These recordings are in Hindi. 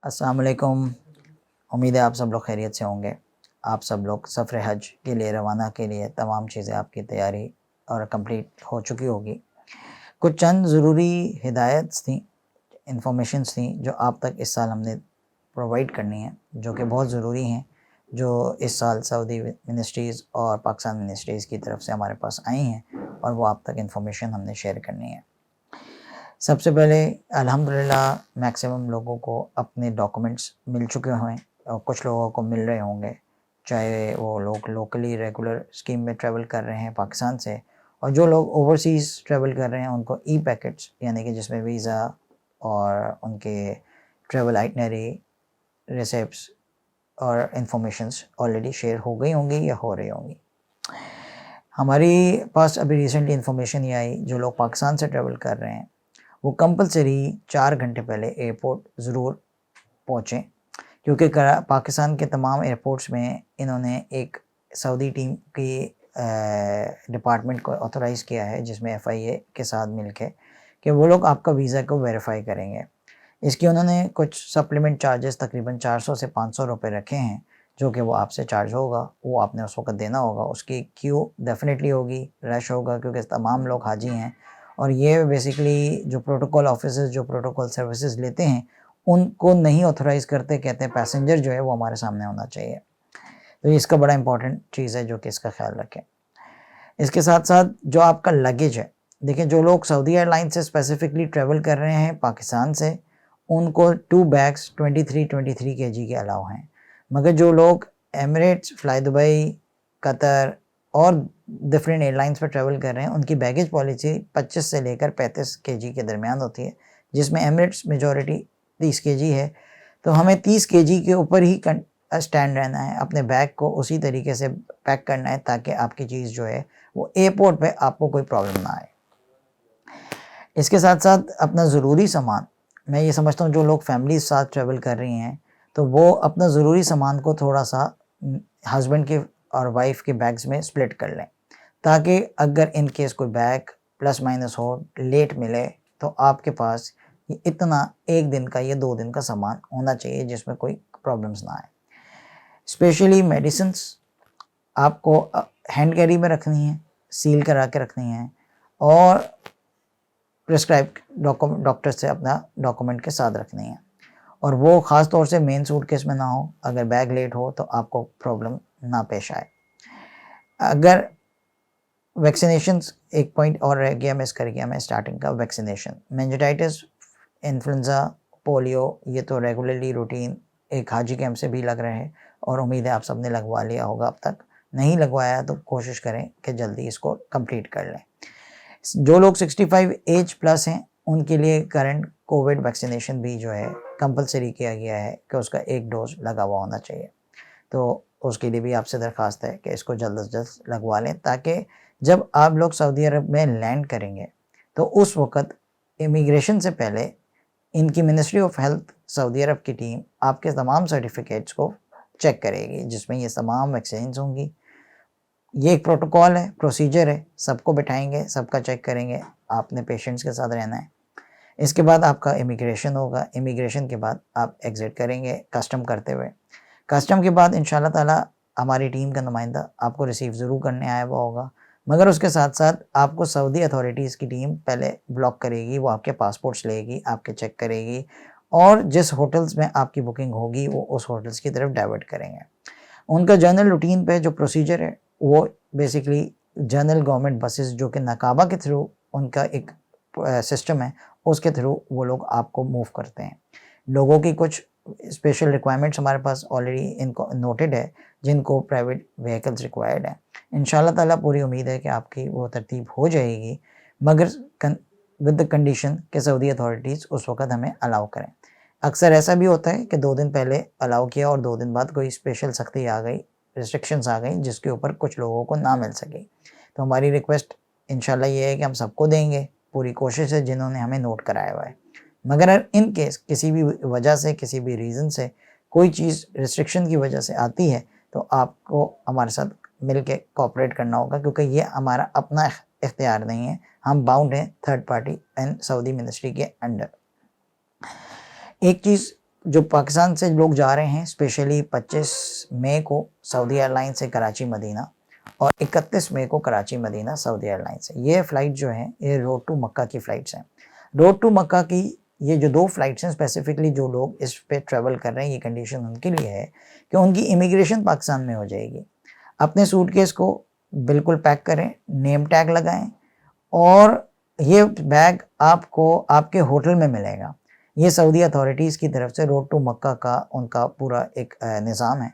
अस्सलाम वालेकुम। उम्मीद है आप सब लोग खैरियत से होंगे। आप सब लोग सफ़र हज के लिए रवाना के लिए तमाम चीज़ें आपकी तैयारी और कंप्लीट हो चुकी होगी। कुछ चंद ज़रूरी हिदायत्स थी, इन्फॉर्मेशंस थी जो आप तक इस साल हमने प्रोवाइड करनी है, जो कि बहुत ज़रूरी हैं, जो इस साल सऊदी मिनिस्ट्रीज़ और पाकिस्तान मिनिस्ट्रीज़ की तरफ से हमारे पास आई हैं और वो आप तक इन्फॉर्मेशन हमने शेयर करनी है। सबसे पहले अल्हम्दुलिल्लाह मैक्सिमम लोगों को अपने डॉक्यूमेंट्स मिल चुके हैं और कुछ लोगों को मिल रहे होंगे, चाहे वो लोग लोकली रेगुलर स्कीम में ट्रैवल कर रहे हैं पाकिस्तान से, और जो लोग ओवरसीज़ ट्रैवल कर रहे हैं उनको ई पैकेट्स यानी कि जिसमें वीज़ा और उनके ट्रैवल आइटनरी रिसिप्ट्स और इन्फॉर्मेशंस ऑलरेडी शेयर हो गई होंगी या हो रही होंगी। हमारी पास अभी रिसेंटली इन्फॉर्मेशन ये आई, जो लोग पाकिस्तान से ट्रैवल कर रहे हैं वो कंपलसरी 4 घंटे पहले एयरपोर्ट ज़रूर पहुँचें, क्योंकि पाकिस्तान के तमाम एयरपोर्ट्स में इन्होंने एक सऊदी टीम की डिपार्टमेंट को ऑथराइज़ किया है, जिसमें FIA के साथ मिलके कि वो लोग आपका वीज़ा को वेरीफ़ाई करेंगे। इसकी उन्होंने कुछ सप्लीमेंट चार्जेस तकरीबन 400 से 500 रुपये रखे हैं, जो कि वो आपसे चार्ज होगा, वो आपने उस वक़्त देना होगा। उसकी क्यू डेफ़िनेटली होगी, रश होगा, क्योंकि तमाम लोग हाजी हैं और ये बेसिकली जो प्रोटोकॉल ऑफिसर्स जो प्रोटोकॉल सर्विसेज लेते हैं उनको नहीं ऑथराइज़ करते, कहते हैं पैसेंजर जो है वो हमारे सामने होना चाहिए। तो इसका बड़ा इंपॉर्टेंट चीज़ है जो कि इसका ख्याल रखें। इसके साथ साथ जो आपका लगेज है, देखिए जो लोग सऊदी एयरलाइन से स्पेसिफिकली ट्रैवल कर रहे हैं पाकिस्तान से, उनको 2 बैग्स 23 केजी के अलाउ हैं, मगर जो लोग एमिरेट्स, फ्लाई दुबई, कतर और डिफरेंट एयरलाइंस पर ट्रैवल कर रहे हैं उनकी बैगेज पॉलिसी 25 से लेकर 35 केजी के दरमियान होती है, जिसमें एमिरेट्स मेजॉरिटी 30 केजी है। तो हमें 30 केजी के ऊपर ही स्टैंड रहना है, अपने बैग को उसी तरीके से पैक करना है ताकि आपकी चीज़ जो है वो एयरपोर्ट पे आपको कोई प्रॉब्लम ना आए। इसके साथ साथ अपना ज़रूरी सामान, मैं ये समझता हूँ जो लोग फैमिली के साथ ट्रैवल कर रही हैं तो वो अपना ज़रूरी सामान को थोड़ा सा हस्बैंड के और वाइफ के बैग्स में स्प्लिट कर लें, ताकि अगर इन केस कोई बैग प्लस माइनस हो, लेट मिले, तो आपके पास इतना 1 दिन का या 2 दिन का सामान होना चाहिए जिसमें कोई प्रॉब्लम्स ना आए। स्पेशली मेडिसिन्स आपको हैंड कैरी में रखनी है, सील करा के रखनी है और प्रिस्क्राइब डॉक्टर से अपना डॉक्यूमेंट के साथ रखनी है, और वो ख़ास तौर से मेन सूटकेस में ना हो। अगर बैग लेट हो तो आपको प्रॉब्लम ना पेश आए। अगर वैक्सीनेशंस, एक पॉइंट और रह गया, मिस कर गया मैं स्टार्टिंग का, वैक्सीनेशन, मेनिंजाइटिस, इन्फ्लुएंज़ा, पोलियो, ये तो रेगुलरली रूटीन एक हाजी कैंप से भी लग रहे हैं और उम्मीद है आप सब ने लगवा लिया होगा। अब तक नहीं लगवाया तो कोशिश करें कि जल्दी इसको कंप्लीट कर लें। जो लोग 65 एज प्लस हैं उनके लिए करंट कोविड वैक्सीनेशन भी जो है कंपलसरी किया गया है कि उसका 1 डोज लगा हुआ होना चाहिए। तो उसके लिए भी आपसे दरख्वास्त है कि इसको जल्द से जल्द लगवा लें, ताकि जब आप लोग सऊदी अरब में लैंड करेंगे तो उस वक़्त इमिग्रेशन से पहले इनकी मिनिस्ट्री ऑफ हेल्थ सऊदी अरब की टीम आपके तमाम सर्टिफिकेट्स को चेक करेगी, जिसमें ये तमाम वैक्सीन्स होंगी। ये एक प्रोटोकॉल है, प्रोसीजर है, सबको बिठाएंगे, सबका चेक करेंगे, आपने पेशेंट्स के साथ रहना है। इसके बाद आपका इमिग्रेशन होगा, इमिग्रेशन के बाद आप एग्ज़िट करेंगे कस्टम करते हुए। कस्टम के बाद इंशाल्लाह ताला हमारी टीम का नुमाइंदा आपको रिसीव ज़रूर करने आया हुआ होगा, मगर उसके साथ साथ आपको सऊदी अथॉरिटीज़ की टीम पहले ब्लॉक करेगी, वो आपके पासपोर्ट्स लेगी, आपके चेक करेगी और जिस होटल्स में आपकी बुकिंग होगी वो उस होटल्स की तरफ डाइवर्ट करेंगे। उनका जनरल रूटीन पे जो प्रोसीजर है वो बेसिकली जनरल गवर्नमेंट बसेस जो कि नकाबा के थ्रू उनका एक सिस्टम है, उसके थ्रू वो लोग आपको मूव करते हैं। लोगों की कुछ स्पेशल रिक्वायरमेंट्स हमारे पास ऑलरेडी इनको नोटेड है, जिनको प्राइवेट व्हीकल्स रिक्वायर्ड है। इंशाल्लाह ताला पूरी उम्मीद है कि आपकी वो तरतीब हो जाएगी, मगर विद द कंडीशन कि सऊदी अथॉरिटीज़ उस वक़्त हमें अलाउ करें। अक्सर ऐसा भी होता है कि 2 दिन पहले अलाउ किया और 2 दिन बाद कोई स्पेशल सख्ती आ गई, रिस्ट्रिक्शंस आ गई, जिसके ऊपर कुछ लोगों को ना मिल सके। तो हमारी रिक्वेस्ट इंशाल्लाह ये है कि हम सबको देंगे, पूरी कोशिश है जिन्होंने हमें नोट कराया हुआ है। मगर इन केस किसी भी वजह से, किसी भी रीज़न से कोई चीज़ रिस्ट्रिक्शन की वजह से आती है तो आपको हमारे साथ मिल के कोऑपरेट करना होगा, क्योंकि ये हमारा अपना इख्तियार नहीं है, हम बाउंड हैं third party and Saudi ministry के अंडर। एक चीज़ जो पाकिस्तान से लोग जा रहे हैं स्पेशली 25 मई को सऊदी एयरलाइन से कराची मदीना और 31 मई को कराची मदीना सऊदी एयरलाइन से, ये फ़्लाइट जो है ये रोड टू मक्का की फ़्लाइट्स हैं। रोड टू मक्का की ये जो 2 फ़्लाइट्स हैं स्पेसिफ़िकली जो लोग इस पे ट्रैवल कर रहे हैं, ये कंडीशन उनके लिए है कि उनकी इमिग्रेशन पाकिस्तान में हो जाएगी। अपने सूटकेस को बिल्कुल पैक करें, नेम टैग लगाएँ और ये बैग आपको आपके होटल में मिलेगा। ये सऊदी अथॉरिटीज़ की तरफ से रोड टू मक्का का उनका पूरा एक निज़ाम है।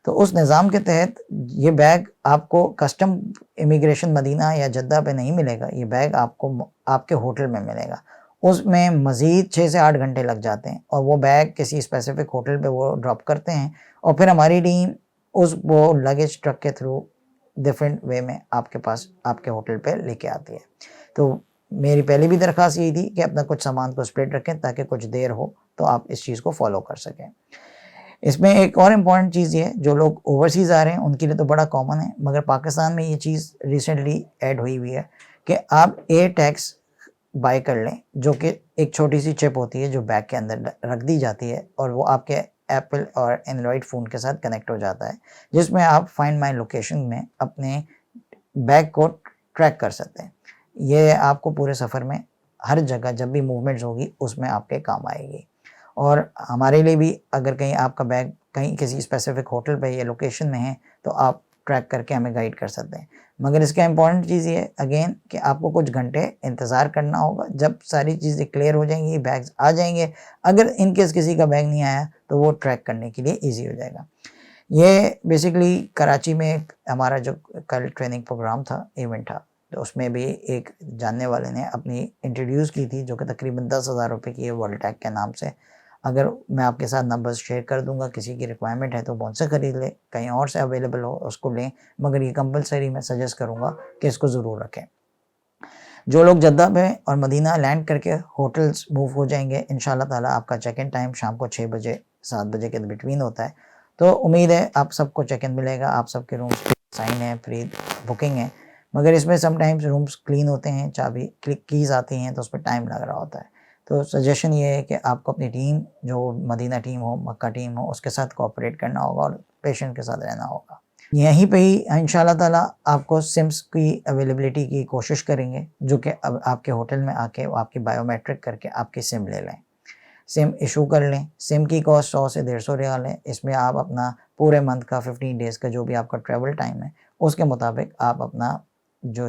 तो उस निज़ाम के तहत ये बैग आपको कस्टम इमिग्रेशन मदीना या जद्दा पे नहीं मिलेगा, ये बैग आपको आपके होटल में मिलेगा। उसमें मज़ीद 6 से 8 घंटे लग जाते हैं और वो बैग किसी स्पेसिफ़िक होटल पे वो ड्रॉप करते हैं और फिर हमारी टीम वो लगेज ट्रक के थ्रू डिफरेंट वे में आपके पास आपके होटल पे लेके आती है। तो मेरी पहले भी दरख्वास्त यही थी कि अपना कुछ सामान को स्प्रेड रखें ताकि कुछ देर हो तो आप इस चीज़ को फॉलो कर सकें। इसमें एक और इम्पॉर्टेंट चीज़ ये है, जो लोग ओवरसीज़ आ रहे हैं उनके लिए तो बड़ा कॉमन है, मगर पाकिस्तान में ये चीज़ रिसेंटली ऐड हुई हुई है कि आप एयर टैग्स बाय कर लें, जो कि एक छोटी सी चिप होती है जो बैग के अंदर रख दी जाती है और वो आपके एप्पल और एंड्रॉयड फ़ोन के साथ कनेक्ट हो जाता है, जिसमें आप फाइंड माई लोकेशन में अपने बैग को ट्रैक कर सकते हैं। ये आपको पूरे सफ़र में हर जगह जब भी मूवमेंट्स होगी उसमें आपके काम आएगी और हमारे लिए भी अगर कहीं आपका बैग कहीं किसी स्पेसिफिक होटल पे या लोकेशन में है तो आप ट्रैक करके हमें गाइड कर सकते हैं। मगर इसका इम्पॉर्टेंट चीज़ ये है अगेन कि आपको कुछ घंटे इंतज़ार करना होगा, जब सारी चीज़ें क्लियर हो जाएंगी बैग्स आ जाएंगे। अगर इन केस किसी का बैग नहीं आया तो वो ट्रैक करने के लिए ईजी हो जाएगा। ये बेसिकली कराची में हमारा जो कल ट्रेनिंग प्रोग्राम था, इवेंट था, तो उसमें भी एक जानने वाले ने अपनी इंट्रोड्यूस की थी जो कि तकरीबन 10,000 रुपये की है वर्ल्ड-टैक के नाम से। अगर मैं आपके साथ नंबर्स शेयर कर दूंगा, किसी की रिक्वायरमेंट है तो वो उनसे ख़रीद ले, कहीं और से अवेलेबल हो उसको लें, मगर ये कंपलसरी मैं सजेस्ट करूँगा कि इसको ज़रूर रखें। जो लोग जद्दा में और मदीना लैंड करके होटल्स मूव हो जाएंगे, इंशाल्लाह ताला आपका चेक इन टाइम शाम को 6 बजे 7 बजे के बिटवीन होता है, तो उम्मीद है आप सबको चेक इन मिलेगा, आप सबके रूम्स साइन है, प्री बुकिंग है। मगर इसमें समटाइम्स रूम्स क्लीन होते हैं, चाबी कीज़ आती हैं तो उस पर टाइम लग रहा होता है। तो सजेशन ये है कि आपको अपनी टीम, जो मदीना टीम हो, मक्का टीम हो, उसके साथ कोऑपरेट करना होगा और पेशेंट के साथ रहना होगा। यहीं पे ही इंशाल्लाह ताला आपको सिम्स की अवेलेबिलिटी की कोशिश करेंगे, जो कि अब आपके होटल में आके आपकी बायोमेट्रिक करके आपकी सिम ले लें, सिम इशू कर लें। सिम की कॉस्ट 100 से 150 रियाल है। इसमें आप अपना पूरे मंथ का 15 डेज़ का जो भी आपका ट्रैवल टाइम है उसके मुताबिक आप अपना जो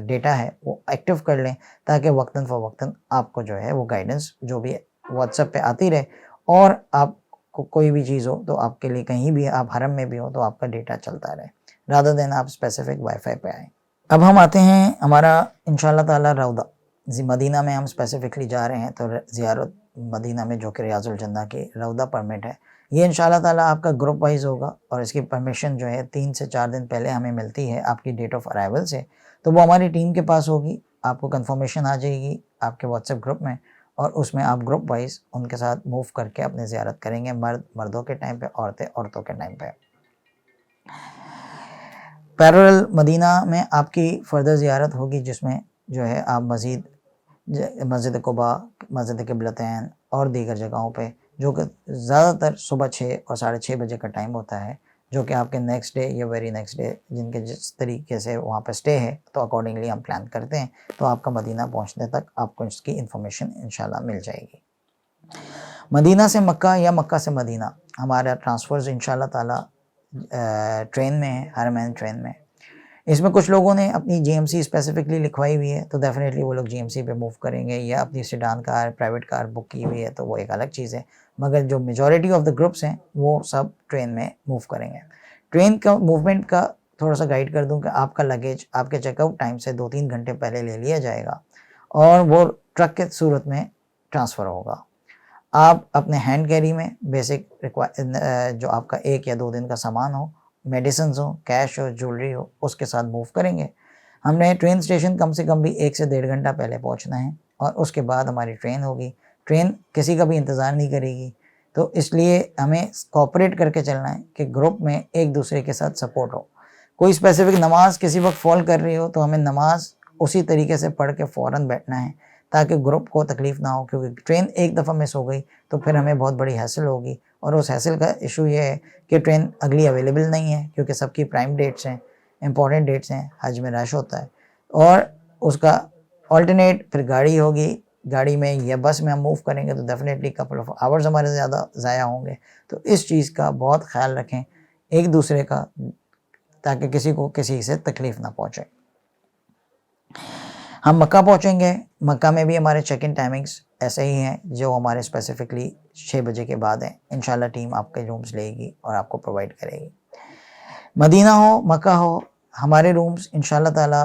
डेटा है वो एक्टिव कर लें, ताकि वक्तन फ़वक्तन आपको जो है वो गाइडेंस जो भी व्हाट्सएप पे आती रहे और आपको कोई भी चीज़ हो तो आपके लिए कहीं भी आप हरम में भी हो तो आपका डेटा चलता रहे, रादर देन आप स्पेसिफिक वाईफाई पे आएँ। अब हम आते हैं हमारा इंशाल्लाह ताला रौदा मदीना में हम स्पेसिफिकली जा रहे हैं, तो ज़ियारत मदीना में जो कि रियाजुल जन्ना की रौदा परमिट है, ये इंशाल्लाह ताला आपका ग्रुप वाइज़ होगा और इसकी परमिशन जो है 3 से 4 दिन पहले हमें मिलती है आपकी डेट ऑफ अराइवल से। तो वो हमारी टीम के पास होगी, आपको कंफर्मेशन आ जाएगी आपके व्हाट्सएप ग्रुप में और उसमें आप ग्रुप वाइज़ उनके साथ मूव करके अपनी ज़ियारत करेंगे, मर्द मर्दों के टाइम पे, औरतें औरतों के टाइम पे। पैरेलल मदीना में आपकी फ़र्दर ज़ियारत होगी, जिसमें जो है आप मज़ीद मस्जिद कुबा, मस्जिद क़िबलतैन और दीगर जगहों पे, जो कि ज़्यादातर सुबह 6 और साढ़े 6 बजे का टाइम होता है, जो कि आपके नेक्स्ट डे या वेरी नेक्स्ट डे जिनके जिस तरीके से वहाँ पे स्टे है तो अकॉर्डिंगली हम प्लान करते हैं, तो आपका मदीना पहुँचने तक आपको इसकी इन्फॉर्मेशन इंशाल्लाह मिल जाएगी। मदीना से मक्का या मक्का से मदीना हमारा ट्रांसफ़र्स इंशाल्लाह ताला ट्रेन में है, हरमैन ट्रेन में। इसमें कुछ लोगों ने अपनी जीएमसी स्पेसिफिकली लिखवाई हुई है, तो डेफिनेटली वो लोग जीएमसी पे मूव करेंगे, या अपनी sedan car, private car book की हुई है तो वो एक अलग चीज़ है, मगर जो मेजॉरिटी ऑफ द ग्रुप्स हैं वो सब ट्रेन में मूव करेंगे। ट्रेन का मूवमेंट का थोड़ा सा गाइड कर दूं कि आपका लगेज आपके चेकआउट टाइम से 2-3 घंटे पहले ले लिया जाएगा और वो ट्रक के सूरत में ट्रांसफ़र होगा। आप अपने हैंड कैरी में बेसिक जो आपका 1 या 2 दिन का सामान हो, मेडिसिन्स हो, कैश हो, ज्वेलरी हो, उसके साथ मूव करेंगे। हमने ट्रेन स्टेशन कम से कम भी 1 से 1.5 घंटा पहले पहुंचना है और उसके बाद हमारी ट्रेन होगी। ट्रेन किसी का भी इंतज़ार नहीं करेगी, तो इसलिए हमें कोऑपरेट करके चलना है कि ग्रुप में एक दूसरे के साथ सपोर्ट हो। कोई स्पेसिफिक नमाज़ किसी वक्त फॉल कर रही हो तो हमें नमाज़ उसी तरीके से पढ़ के फ़ौरन बैठना है, ताकि ग्रुप को तकलीफ़ ना हो, क्योंकि ट्रेन एक दफ़ा मिस हो गई तो फिर हमें बहुत बड़ी हैसल होगी। और उस हैसल का इशू ये है कि ट्रेन अगली अवेलेबल नहीं है, क्योंकि सबकी प्राइम डेट्स हैं, इंपॉर्टेंट डेट्स हैं, हज में रश होता है। और उसका ऑल्टरनेट फिर गाड़ी होगी, गाड़ी में या बस में हम मूव करेंगे तो डेफिनेटली कपल ऑफ आवर्स हमारे ज़्यादा ज़ाया होंगे। तो इस चीज़ का बहुत ख्याल रखें एक दूसरे का, ताकि किसी को किसी से तकलीफ़ ना पहुँचे। हम मक्का पहुँचेंगे, मक्का में भी हमारे चेक इन टाइमिंग्स ऐसे ही हैं जो हमारे स्पेसिफ़िकली 6 बजे के बाद हैं। इंशाल्लाह टीम आपके रूम्स लेगी और आपको प्रोवाइड करेगी। मदीना हो, मक्का हो, हमारे रूम्स इंशाल्लाह ताला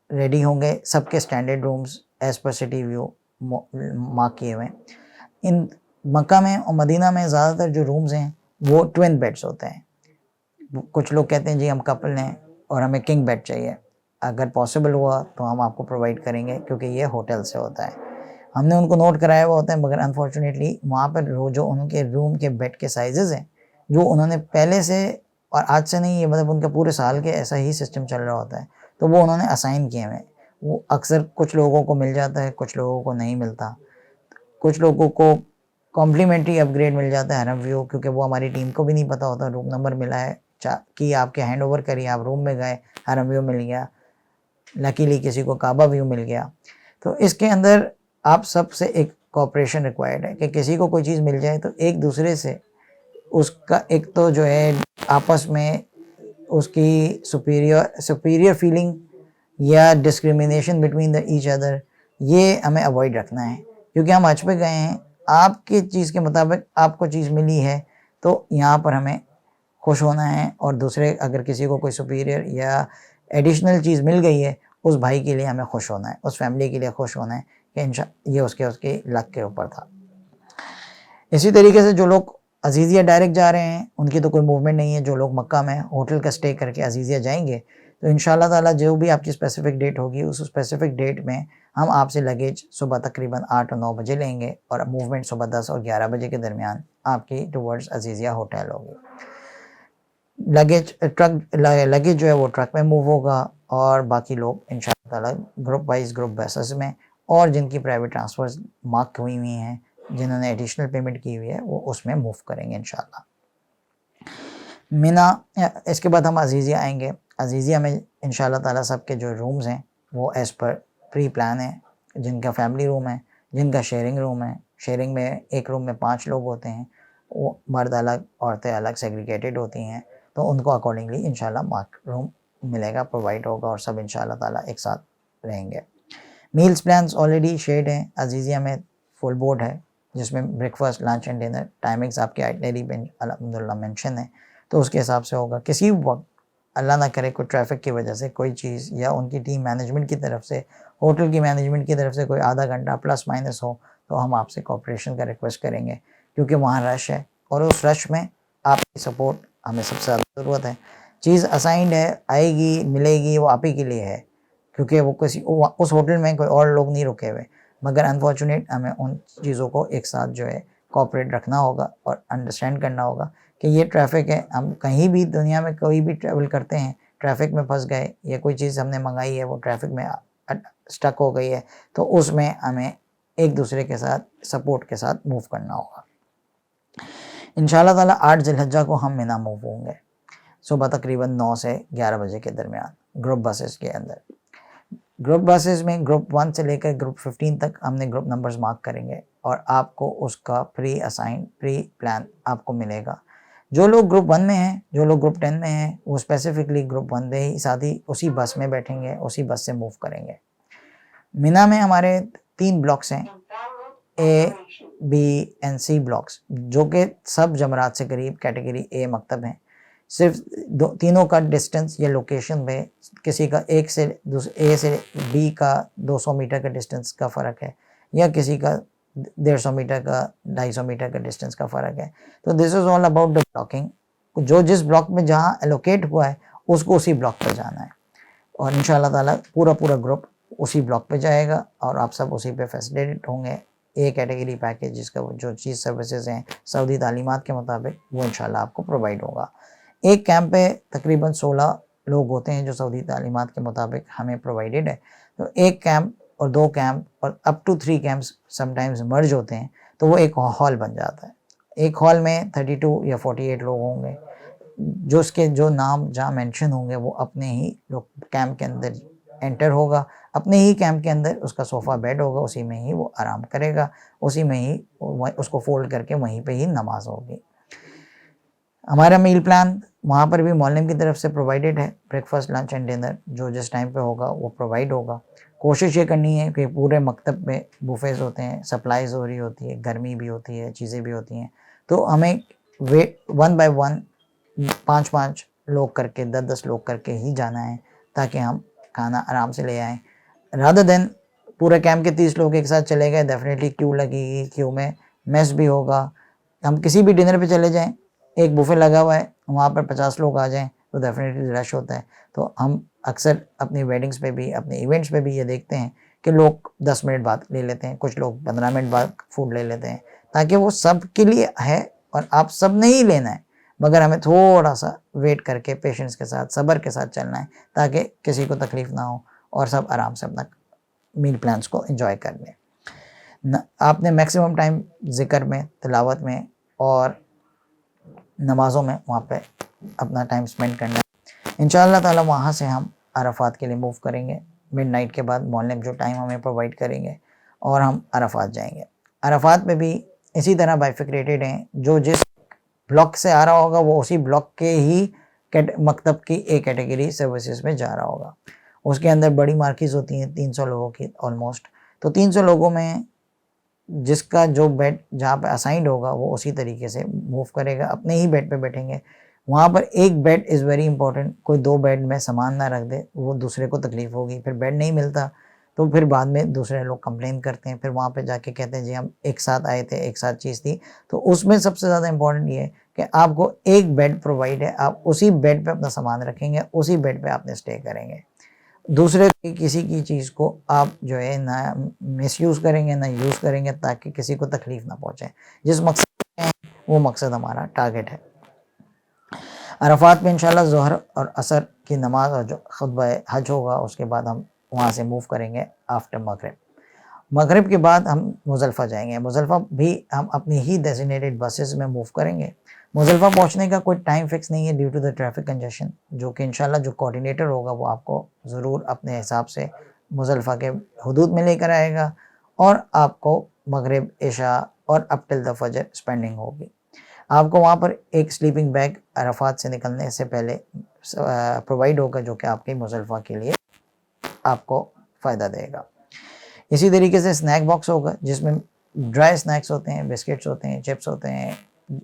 रेडी होंगे, सबके standard rooms as per city view mark किए हुए हैं। इन मक्का में और मदीना में ज़्यादातर जो रूम्स हैं वो ट्विन बेड्स होते हैं। कुछ लोग कहते हैं जी हम कपल हैं और हमें किंग बेड चाहिए, अगर पॉसिबल हुआ तो हम आपको प्रोवाइड करेंगे, क्योंकि ये होटल से होता है। हमने उनको नोट कराया हुआ होता है, मगर अनफॉर्चुनेटली वहाँ पर जो उनके रूम के बेड के साइजेज़ हैं, जो उन्होंने पहले से, और आज से नहीं, ये मतलब उनके पूरे साल के ऐसा ही सिस्टम चल रहा होता है, तो वो उन्होंने असाइन किए हुए। वो अक्सर कुछ लोगों को मिल जाता है, कुछ लोगों को नहीं मिलता। कुछ लोगों को कॉम्प्लीमेंट्री अपग्रेड मिल जाता है हरम व्यू, क्योंकि वो हमारी टीम को भी नहीं पता होता, रूम नंबर मिला है कि आपके हैंड ओवर करिए, आप रूम में गए, हरम व्यू मिल गया, लकीली किसी को काबा व्यू मिल गया। तो इसके अंदर आप सबसे एक कोऑपरेशन रिक्वायर्ड है कि किसी को कोई चीज़ मिल जाए तो एक दूसरे से उसका एक तो जो है आपस में उसकी सुपीरियर फीलिंग या discrimination between the each other, ये हमें अवॉइड रखना है, क्योंकि हम हज पे गए हैं, आपकी चीज़ के मुताबिक आपको चीज़ मिली है तो यहाँ पर हमें खुश होना है, और दूसरे अगर किसी को कोई सुपीरियर या एडिशनल चीज़ मिल गई है, उस भाई के लिए हमें खुश होना है, उस फैमिली के लिए खुश होना है कि ये उसके लक के ऊपर था। इसी तरीके से जो लोग अजीज़िया डायरेक्ट जा रहे हैं उनकी तो कोई मूवमेंट नहीं है। जो लोग मक्का में होटल का स्टे करके अजीज़िया जाएंगे, तो इंशाल्लाह ताला जो भी आपकी स्पेसिफ़िक डेट होगी, उस स्पेसिफ़िक डेट में हम आपसे लगेज सुबह तकरीबन 8 और 9 बजे लेंगे, और मूवमेंट सुबह 10 और 11 बजे के दरमियान आपकी टुवर्ड्स अजीज़िया होटल होगी। लगेज जो है वो ट्रक में मूव होगा, और बाकी लोग इंशाल्लाह ताला ग्रुप वाइज ग्रुप बेसिस में, और जिनकी प्राइवेट ट्रांसफ़र्स मार्क हुई हुई हैं, जिन्होंने एडिशनल पेमेंट की हुई है, वो उसमें मूव करेंगे इंशाल्लाह। मिना, इसके बाद हम अजीज़िया आएंगे। अजीज़िया में इंशाल्लाह ताला सबके जो रूम्स हैं वो एज़ पर प्री प्लान है, जिनका फैमिली रूम है, जिनका शेयरिंग रूम है। शेयरिंग में एक रूम में 5 लोग होते हैं, वो मर्द अलग औरतें अलग सेग्रीगेटेड होती हैं, तो उनको अकॉर्डिंगली इंशाल्लाह मार्क रूम मिलेगा, प्रोवाइड होगा, और सब इंशाल्लाह ताला एक साथ रहेंगे। मील्स प्लान्स ऑलरेडी शेयर्ड हैं। अजीज़िया में फुल बोर्ड है, जिसमें breakfast, lunch and dinner timings आपके आइटनरी में अल्हम्दुलिल्लाह मेंशन है, तो उसके हिसाब से होगा। किसी वक्त अल्लाह ना करे कोई ट्रैफिक की वजह से कोई चीज़, या उनकी टीम मैनेजमेंट की तरफ से, होटल की मैनेजमेंट की तरफ से कोई आधा घंटा प्लस माइनस हो, तो हम आपसे कोऑपरेशन का रिक्वेस्ट करेंगे, क्योंकि वहाँ रश है, और उस रश में आपकी सपोर्ट हमें सबसे ज़्यादा ज़रूरत है। चीज़ असाइंड है, आएगी, मिलेगी, वो आप ही के लिए है, क्योंकि वो किसी उस होटल में कोई और लोग नहीं रुके हुए, मगर अनफॉर्चुनेट हमें उन चीज़ों को एक साथ जो है कोऑपरेट रखना होगा और अंडरस्टैंड करना होगा कि ये ट्रैफिक है। हम कहीं भी दुनिया में कोई भी ट्रैवल करते हैं, ट्रैफिक में फंस गए, या कोई चीज़ हमने मंगाई है वो ट्रैफिक में स्टक हो गई है, तो उसमें हमें एक दूसरे के साथ सपोर्ट के साथ मूव करना होगा। इंशाल्लाह ताला 8 ज़िलहज्जा को हम मिना मूव होंगे, सुबह तकरीबन 9 से 11 बजे के दरमियान, ग्रुप बसेस के अंदर। ग्रुप बसेस में ग्रुप 1 से लेकर ग्रुप 15 तक हमने ग्रुप नंबर्स मार्क करेंगे, और आपको उसका प्री असाइन प्री प्लान आपको मिलेगा। जो लोग ग्रुप 1 में हैं, जो लोग ग्रुप 10 में हैं, वो स्पेसिफिकली ग्रुप 1 में ही साथ ही उसी बस में बैठेंगे, उसी बस से मूव करेंगे। मिना में हमारे 3 ब्लॉक्स हैं, ए, बी एंड सी ब्लॉक्स, जो कि सब जमरात से करीब कैटेगरी ए मकतब हैं। सिर्फ तीनों का डिस्टेंस या लोकेशन में किसी का ए से बी का 200 मीटर का डिस्टेंस का फ़र्क है, या किसी का 150 मीटर का 250 मीटर का डिस्टेंस का फ़र्क है। तो this is all about the blocking. जो जिस ब्लॉक में जहाँ एलोकेट हुआ है उसको उसी ब्लॉक पर जाना है, और इंशाल्लाह ताला पूरा ग्रुप उसी ब्लॉक पे जाएगा, और आप सब उसी पे फैसिलिटेट होंगे। ए कैटेगरी पैकेज, जिसका जो चीज़ सर्विसेज हैं सऊदी तालीमात के मुताबिक, वो इंशाल्लाह आपको प्रोवाइड होगा। एक कैंप पे तकरीबन 16 लोग होते हैं जो सऊदी तालीमात के मुताबिक हमें प्रोवाइडेड है। तो एक कैंप और 2 कैंप और अप टू 3 कैंप्स समटाइम्स मर्ज होते हैं, तो वो एक हॉल बन जाता है। एक हॉल में 32 या 48 लोग होंगे, जो उसके जो नाम जहाँ मेंशन होंगे वो अपने ही लोग कैंप के अंदर एंटर होगा, अपने ही कैंप के अंदर उसका सोफ़ा बेड होगा, उसी में ही वो आराम करेगा, उसी में ही उसको फोल्ड करके वहीं पे ही नमाज होगी। हमारा मील प्लान वहाँ पर भी मौलवी की तरफ से प्रोवाइडेड है, ब्रेकफास्ट, लंच एंड डिनर जो जिस टाइम पे होगा वो प्रोवाइड होगा। कोशिश ये करनी है कि पूरे मकतब में बुफेज़ होते हैं, सप्लाईज़ हो रही होती है, गर्मी भी होती है, चीज़ें भी होती हैं, तो हमें वन बाय वन 5-5 लोग करके 10-10 लोग करके ही जाना है, ताकि हम खाना आराम से ले आएँ। रादर देन पूरे कैंप के 30 लोग एक साथ चले गए, डेफिनेटली क्यू लगेगी, क्यू में मेस भी होगा। हम किसी भी डिनर पे चले जाएँ, एक बुफे लगा हुआ है, वहाँ पर 50 लोग आ जाएँ तो डेफिनेटली रश होता है। तो हम अक्सर अपनी वेडिंग्स पे भी, अपने इवेंट्स पे भी ये देखते हैं कि लोग 10 मिनट बाद ले लेते हैं, कुछ लोग 15 मिनट बाद फूड ले लेते हैं, ताकि वो सब के लिए है और आप सब ने ही लेना है, मगर हमें थोड़ा सा वेट करके पेशेंस के साथ, सब्र के साथ चलना है, ताकि किसी को तकलीफ़ ना हो और सब आराम से अपना मील प्लान्स को एंजॉय कर लें। आपने मैक्सिमम टाइम ज़िक्र में, तिलावत में और नमाज़ों में वहाँ पे अपना टाइम स्पेंड करना है। इंशाअल्लाह ताला वहाँ से हम अरफात के लिए मूव करेंगे। मिडनाइट के बाद मौलवी जो टाइम हमें प्रोवाइड करेंगे और हम अरफात जाएंगे। अरफात में भी इसी तरह बाइफिक्रेटेड हैं, जो जिस ब्लॉक से आ रहा होगा वो उसी ब्लॉक के ही मकतब की एक कैटेगरी सर्विसेज में जा रहा होगा। उसके अंदर बड़ी मार्किज़ होती हैं 300 लोगों की ऑलमोस्ट, तो 300 लोगों में जिसका जो बेड जहाँ पे असाइंड होगा वो उसी तरीके से मूव करेगा, अपने ही बेड पे बैठेंगे। वहाँ पर एक बेड इज़ वेरी इंपॉर्टेंट, कोई 2 बेड में सामान ना रख दे, वो दूसरे को तकलीफ़ होगी, फिर बेड नहीं मिलता तो फिर बाद में दूसरे लोग कंप्लेन करते हैं, फिर वहाँ पे जाके कहते हैं जी हम एक साथ आए थे, एक साथ चीज़ थी। तो उसमें सबसे ज़्यादा इंपॉर्टेंट ये है कि आपको एक बेड प्रोवाइड है, आप उसी बेड पे अपना सामान रखेंगे, उसी बेड पे आपने स्टे करेंगे। दूसरे की किसी की चीज़ को आप जो है ना मिसयूज़ करेंगे, ना यूज़ करेंगे, ताकि किसी को तकलीफ़ ना पहुँचे। जिस मकसद में हैं वो मकसद हमारा टारगेट है। अरफात में इंशाल्लाह ज़ोहर और असर की नमाज़ और जो खुतबा हज होगा, उसके बाद हम वहाँ से मूव करेंगे आफ्टर मगरिब। मगरिब के बाद हम मुज़ल्फ़ा जाएंगे। मुज़ल्फ़ा भी हम अपनी ही डेज़िग्नेटेड बसेस में मूव करेंगे। मुज़ल्फ़ा पहुँचने का कोई टाइम फिक्स नहीं है due to the traffic congestion, जो कि इंशाल्लाह जो कोऑर्डिनेटर होगा वो आपको ज़रूर अपने हिसाब से मुज़ल्फ़ा के हुदूद में लेकर आएगा और आपको मगरिब, इशा और अप टिल द फजर स्पेंडिंग होगी। आपको वहाँ पर एक स्लीपिंग बैग अरफात से निकलने से पहले प्रोवाइड होगा, जो कि आपके मुज़ल्फ़ा के लिए आपको फ़ायदा देगा। इसी तरीके से स्नैक बॉक्स होगा, जिसमें ड्राई स्नैक्स होते हैं, बिस्किट्स होते हैं, चिप्स होते हैं,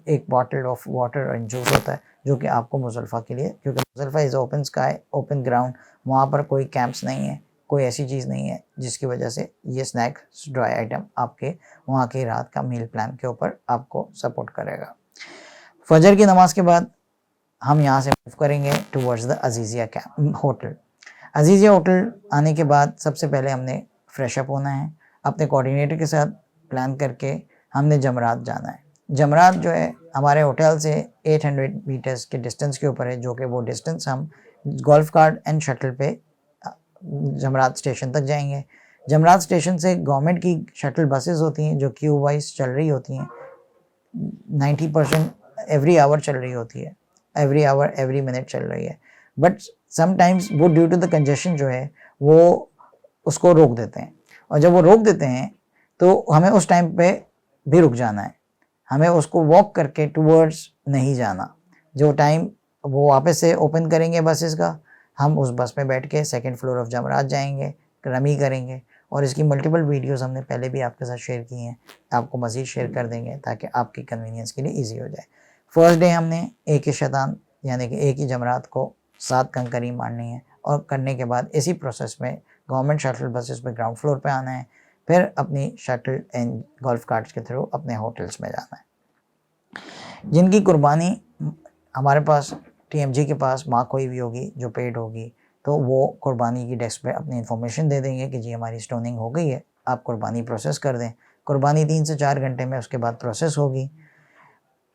एक bottle of water and juice होता है, जो कि आपको मुज़ल्फ़ा के लिए, क्योंकि Muzdalifah is open sky, open ground, वहाँ पर कोई कैंप्स नहीं है, कोई ऐसी चीज़ नहीं है जिसकी वजह से ये स्नैक्स, ड्राई आइटम आपके वहाँ की रात का मील प्लान के ऊपर आपको सपोर्ट करेगा। फजर की नमाज़ के बाद हम यहाँ से मूव करेंगे towards the Aziziya camp hotel. Aziziya hotel आने के बाद सबसे पहले हमने फ्रेश अप होना है, अपने कोऑर्डिनेटर के साथ प्लान करके हमने जमरात जाना है। जमरात जो है हमारे होटल से 800 मीटर्स के डिस्टेंस के ऊपर है, जो कि वो डिस्टेंस हम गोल्फ कार्ट एंड शटल पे जमरात स्टेशन तक जाएंगे। जमरात स्टेशन से गवर्नमेंट की शटल बसेस होती हैं जो क्यू वाइज चल रही होती हैं, 90% एवरी आवर चल रही होती है, एवरी आवर एवरी मिनट चल रही है, बट समटाइम्स वो ड्यू टू द कंजेशन जो है वो उसको रोक देते हैं, और जब वो रोक देते हैं तो हमें उस टाइम पे भी रुक जाना है, हमें उसको वॉक करके टूवर्ड्स नहीं जाना। जो टाइम वो वापस से ओपन करेंगे बसेस का, हम उस बस में बैठ के सेकंड फ्लोर ऑफ जमरात जाएंगे, रमी करेंगे, और इसकी मल्टीपल वीडियोस हमने पहले भी आपके साथ शेयर की हैं, आपको मज़ीद शेयर कर देंगे ताकि आपकी कन्वीनियंस के लिए ईजी हो जाए। फर्स्ट डे हमने एक ही शैतान यानी कि एक ही जमरात को 7 कंकरी मारनी है, और करने के बाद इसी प्रोसेस में गवर्नमेंट शटल बसेस पे ग्राउंड फ्लोर पे आना है, फिर अपनी शटल एंड गोल्फ कार्ट्स के थ्रू अपने होटल्स में जाना है। जिनकी कुर्बानी हमारे पास TMG के पास माँ कोई भी होगी जो पेड होगी, तो वो कुर्बानी की डेस्क पे अपनी इन्फॉर्मेशन दे देंगे कि जी हमारी स्टोनिंग हो गई है, आप कुर्बानी प्रोसेस कर दें। कुर्बानी 3 से 4 घंटे में उसके बाद प्रोसेस होगी,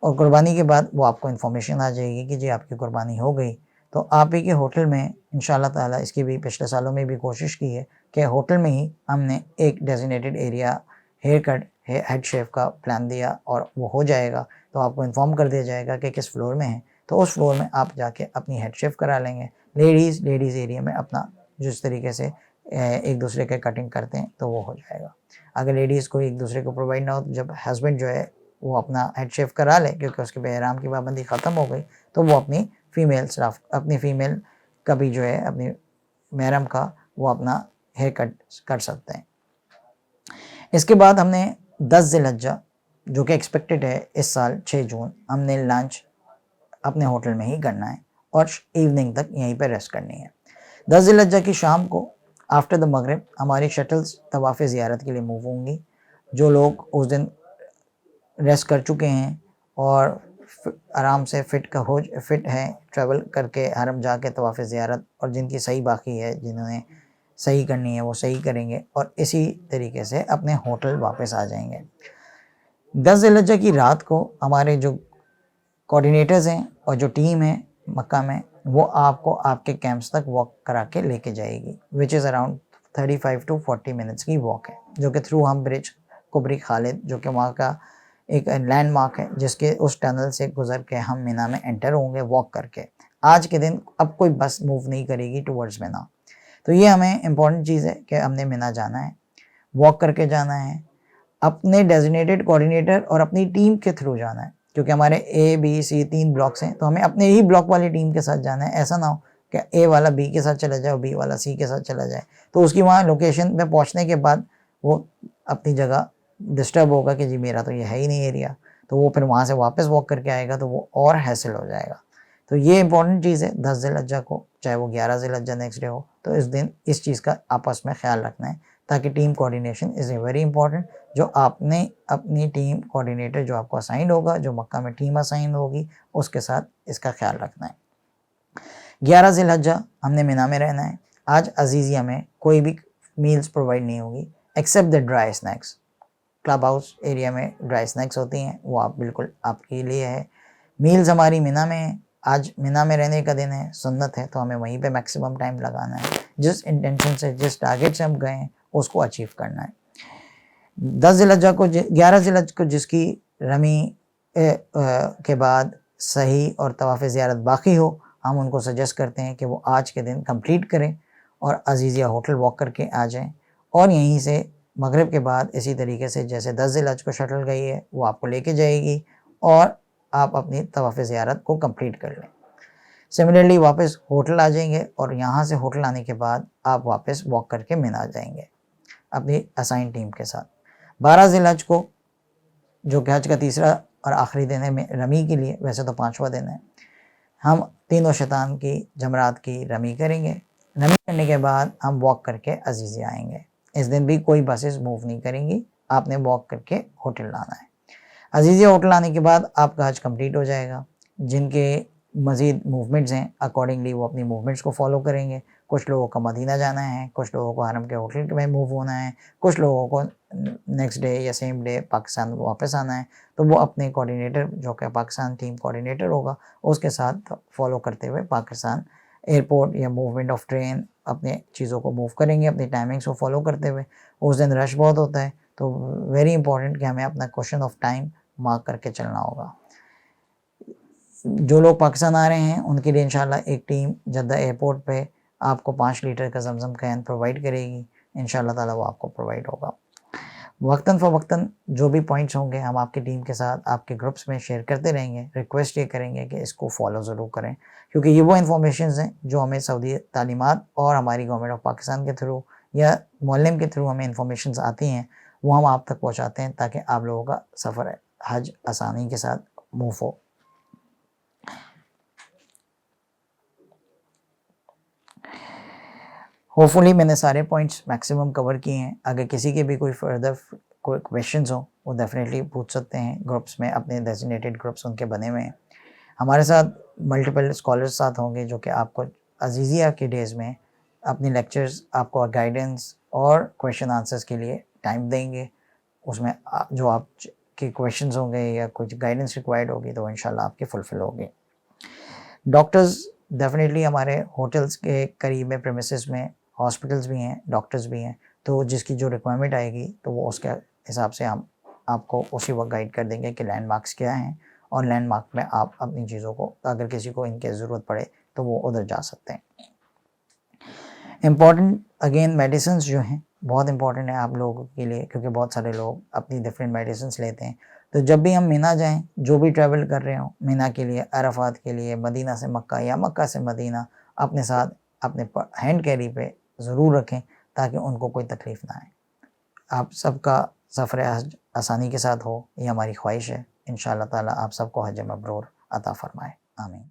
और कुर्बानी के बाद वो आपको इन्फॉर्मेशन आ जाएगी कि जी आपकी कुर्बानी हो गई। तो आप ही के होटल में इंशाल्लाह ताला, इसकी भी पिछले सालों में भी कोशिश की है कि होटल में ही हमने एक designated area hair cut head shave का प्लान दिया और वो हो जाएगा। तो आपको इन्फॉर्म कर दिया जाएगा कि किस फ्लोर में है, तो उस फ्लोर में आप जाके अपनी हेड शेव करा लेंगे। लेडीज़ एरिया में अपना जिस तरीके से एक दूसरे के कटिंग करते हैं तो वो हो जाएगा। अगर लेडीज़ को एक दूसरे को प्रोवाइड ना हो, तो जब हस्बैंड जो है वो अपना हेड शेव करा ले, क्योंकि उसके बहराम की पाबंदी ख़त्म हो गई, तो वो अपनी फीमेल का भी जो है अपनी महरम का वो अपना हेयर कट कर सकते हैं। इसके बाद हमने 10 ज़िलहज्जा जो कि एक्सपेक्टेड है इस साल 6 जून, हमने लंच अपने होटल में ही करना है और इवनिंग तक यहीं पर रेस्ट करनी है। 10 ज़िलहज्जा की शाम को आफ्टर द मगरिब हमारी शटल्स तवाफ़ ज़ियारत के लिए मूव होंगी। जो लोग उस दिन रेस्ट कर चुके हैं और आराम से फिट हैं ट्रैवल करके हरम जाके तवाफ़ ज़ियारत, और जिनकी सही बाकी है, जिन्होंने सही करनी है वो सही करेंगे और इसी तरीके से अपने होटल वापस आ जाएंगे। 10 ज़िलहज्जा की रात को हमारे जो कोऑर्डिनेटर्स हैं और जो टीम है मक्का में, वो आपको आपके कैंप्स तक वॉक करा के लेके जाएगी, which is around 35 to 40 minutes की वॉक है, जो कि थ्रू हम ब्रिज कुबरी खालिद, जो कि वहाँ का एक लैंडमार्क है, जिसके उस टनल से गुजर के हम मिना में एंटर होंगे वॉक करके। आज के दिन अब कोई बस मूव नहीं करेगी टुवर्ड्स मिना। तो ये हमें इम्पॉर्टेंट चीज़ है कि हमने मिना जाना है, वॉक करके जाना है, अपने डेजिग्नेटेड कोऑर्डिनेटर और अपनी टीम के थ्रू जाना है, क्योंकि हमारे A, B, C 3 ब्लॉक्स हैं, तो हमें अपने ही ब्लॉक वाली टीम के साथ जाना है। ऐसा ना हो कि A वाला B के साथ चला जाए और B वाला C के साथ चला जाए, तो उसकी वहाँ लोकेशन पे पहुँचने के बाद वो अपनी जगह डिस्टर्ब होगा कि जी मेरा तो ये है ही नहीं एरिया, तो वो फिर वहाँ से वापस वॉक करके आएगा तो वो और हैसल हो जाएगा। तो ये इंपॉर्टेंट चीज़ है 10 ज़िलहज्जा को, चाहे वो 11 ज़िलहज्जा नेक्स्ट डे हो, तो इस दिन इस चीज़ का आपस में ख्याल रखना है, ताकि team coordination is very important. जो आपने अपनी टीम कोऑर्डिनेटर जो आपको असाइन होगा, जो मक्का में टीम असाइन होगी, उसके साथ इसका ख्याल रखना है। 11 ज़िलहज्जा हमने मिना में रहना है। आज अजीज़िया में कोई भी मील्स प्रोवाइड नहीं होगी except the dry snacks. Club house area में ड्राई स्नैक्स होती हैं, वो आप बिल्कुल आपके लिए है। मील्स हमारी मिना में है। आज मिना में रहने का दिन है, सुन्नत है, तो हमें वहीं पे मैक्सिमम टाइम लगाना है। जिस इंटेंशन से, जिस टारगेट से हम गए हैं, उसको अचीव करना है। 10 ज़िलहज्जा को 11 ज़िलहज्जा को जिसकी रमी के बाद सही और तवाफ़ ज़ियारत बाकी हो, हम उनको सजेस्ट करते हैं कि वो आज के दिन कंप्लीट करें और अजीज़िया होटल वॉक करके आ जाएं, और यहीं से मगरिब के बाद इसी तरीके से जैसे 10 ज़िलहज्जा को शटल गई है वो आपको लेके जाएगी और आप अपनी तवाफ़ ज़ियारत को कंप्लीट कर लें। सिमिलरली वापस होटल आ जाएंगे और यहाँ से होटल आने के बाद आप वापस वॉक करके मिना जाएंगे अपनी असाइन टीम के साथ। 12 ज़िलहज्जा को जो कि हज का तीसरा और आखिरी दिन है रमी के लिए, वैसे तो 5वां दिन है, हम तीनों शैतान की जमरात की रमी करेंगे। रमी करने के बाद हम वॉक करके अजीज़िया आएंगे। इस दिन भी कोई बसेस मूव नहीं करेंगी, आपने वॉक करके होटल आना है। अजीज़िया होटल आने के बाद आपका हज कंप्लीट हो जाएगा। जिनके मज़ीद मूवमेंट्स हैं अकॉर्डिंगली वो अपनी मूवमेंट्स को फॉलो करेंगे। कुछ लोगों को मदीना जाना है, कुछ लोगों को हरम के होटल में मूव होना है, कुछ लोगों को नेक्स्ट डे या सेम डे पाकिस्तान वापस आना है, तो वो अपने कोऑर्डिनेटर जो कि पाकिस्तान टीम कोऑर्डिनेटर होगा उसके साथ फॉलो करते हुए पाकिस्तान एयरपोर्ट या मूवमेंट ऑफ ट्रेन अपने चीज़ों को मूव करेंगे अपनी टाइमिंग्स को फॉलो करते हुए। उस दिन रश बहुत होता है, तो वेरी इंपॉर्टेंट कि हमें अपना क्वेश्चन ऑफ टाइम मार्क करके चलना होगा। जो लोग पाकिस्तान आ रहे हैं उनके लिए इंशाल्लाह एक टीम जद्दा एयरपोर्ट पे आपको 5 लीटर का जमजम कैन प्रोवाइड करेगी। इंशाल्लाह ताला वो आपको प्रोवाइड होगा। वक्तन फ़वक्तन जो भी पॉइंट्स होंगे हम आपकी टीम के साथ आपके ग्रुप्स में शेयर करते रहेंगे। रिक्वेस्ट ये करेंगे कि इसको फॉलो ज़रूर करें, क्योंकि ये वो इन्फॉर्मेशंस हैं जो हमें सऊदी तालीमात और हमारी गवर्नमेंट ऑफ पाकिस्तान के थ्रू या मुअल्लिम के थ्रू हमें इन्फॉर्मेशंस आती हैं, वो हम आप तक पहुँचाते हैं ताकि आप लोगों का सफ़र हज आसानी के साथ मूव हो। होपफुली मैंने सारे पॉइंट्स मैक्सिमम कवर किए हैं। अगर किसी के भी कोई फर्दर कोई क्वेश्चंस हो वो डेफिनेटली पूछ सकते हैं ग्रुप्स में, अपने डेजिग्नेटेड ग्रुप्स उनके बने हुए हैं। हमारे साथ मल्टीपल स्कॉलर्स साथ होंगे जो कि आपको अजीज़िया के डेज़ में अपनी लेक्चर्स, आपको गाइडेंस और क्वेश्चन आंसर्स के लिए टाइम देंगे। उसमें जो आपके क्वेश्चंस होंगे या कुछ गाइडेंस रिक्वायर्ड होगी तो इंशाल्लाह आपके फुलफ़िल होगी। डॉक्टर्स डेफ़िनेटली हमारे होटल्स के करीब में प्रेमिसेस में हॉस्पिटल्स भी हैं, डॉक्टर्स भी हैं, तो जिसकी जो रिक्वायरमेंट आएगी तो वो उसके हिसाब से हम आपको उसी वक्त गाइड कर देंगे कि लैंडमार्क्स क्या हैं, और लैंडमार्क में आप अपनी चीज़ों को, अगर किसी को इनके ज़रूरत पड़े तो वो उधर जा सकते हैं। इम्पॉर्टेंट अगेन मेडिसिन्स जो हैं बहुत इंपॉर्टेंट है आप लोगों के लिए, क्योंकि बहुत सारे लोग अपनी डिफरेंट मेडिसिन्स लेते हैं। तो जब भी हम मीना जाएं, जो भी ट्रैवल कर रहे हो मीना के लिए, अरफात के लिए, मदीना से मक्का या मक्का से मदीना, अपने साथ अपने हैंड कैरी पे ज़रूर रखें ताकि उनको कोई तकलीफ़ ना आए। आप सबका सफ़र हज आसानी के साथ हो, ये हमारी ख्वाहिश है। इंशाअल्लाह ताला आप सबको हज मबरूर अता फ़रमाए। आमीन।